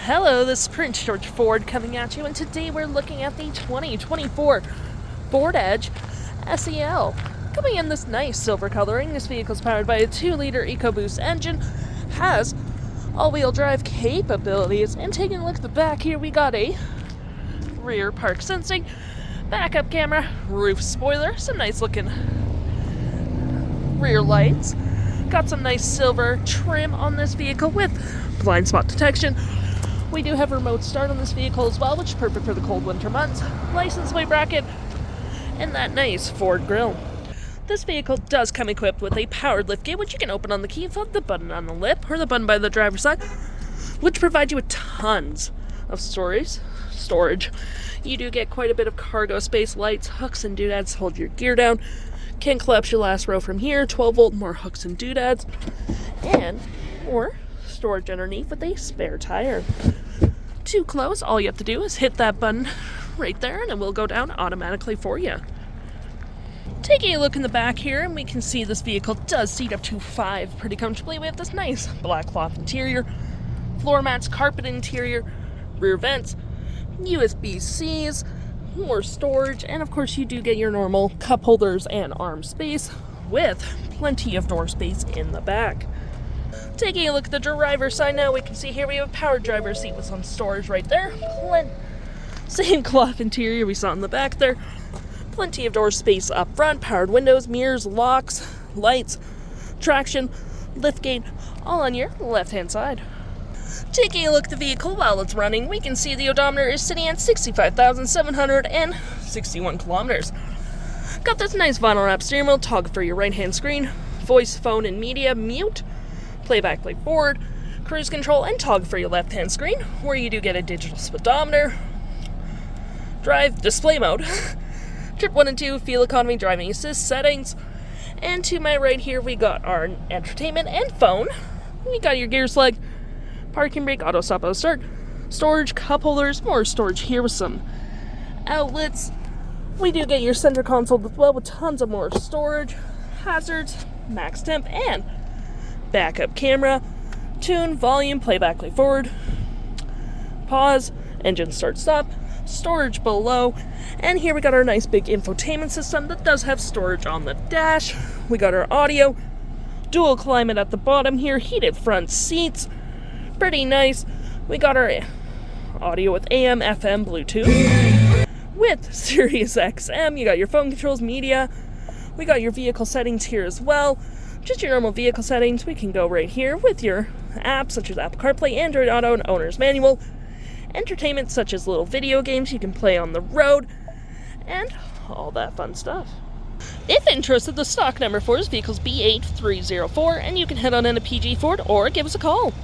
Hello, this is Prince George Ford coming at you, and today we're looking at the 2024 Ford Edge SEL. Coming in this nice silver coloring, this vehicle is powered by a 2-liter EcoBoost engine, has all-wheel drive capabilities, and taking a look at the back here, we got a rear park sensing, backup camera, roof spoiler, some nice looking rear lights. Got some nice silver trim on this vehicle with blind spot detection. We do have remote start on this vehicle as well, which is perfect for the cold winter months. License plate bracket, and that nice Ford grille. This vehicle does come equipped with a powered liftgate, which you can open on the key fob, the button on the lip, or the button by the driver's side, which provides you with tons of storage. You do get quite a bit of cargo space, lights, hooks, and doodads to hold your gear down. Can collapse your last row from here, 12-volt, more hooks and doodads, and more storage underneath with a spare tire. To close, all you have to do is hit that button right there, and it will go down automatically for you. Taking a look in the back here, and we can see this vehicle does seat up to 5 pretty comfortably. We have this nice black cloth interior, floor mats, carpet interior, rear vents, USB-Cs, more storage, and of course you do get your normal cup holders and arm space with plenty of door space in the back. Taking a look at the driver's side now, we can see here we have a power driver's seat with some storage right there. Same cloth interior we saw in the back there. Plenty of door space up front, powered windows, mirrors, locks, lights, traction, liftgate, all on your left-hand side. Taking a look at the vehicle while it's running, we can see the odometer is sitting at 65,761 kilometers. Got this nice vinyl wrap steering wheel, toggle for your right-hand screen, voice, phone, and media, mute, playback, play forward, cruise control, and toggle for your left-hand screen, where you do get a digital speedometer, drive, display mode, trip 1 and 2, fuel economy, driving assist settings, and to my right here we got our entertainment and phone. We got your gear select, parking brake, auto stop, auto start, storage, cup holders, more storage here with some outlets. We do get your center console as well with tons of more storage, hazards, max temp, and backup camera, tune, volume, playback, play forward, pause, engine start stop, storage below, and here we got our nice big infotainment system that does have storage on the dash. We got our audio, dual climate at the bottom here, heated front seats, pretty nice. We got our audio with AM, FM, Bluetooth, with SiriusXM. You got your phone controls, media. We got your vehicle settings here as well. Just your normal vehicle settings. We can go right here with your apps such as Apple CarPlay, Android Auto, and Owner's Manual. Entertainment such as little video games you can play on the road, and all that fun stuff. If interested, the stock number for this vehicle is B8304, and you can head on into PG Ford or give us a call.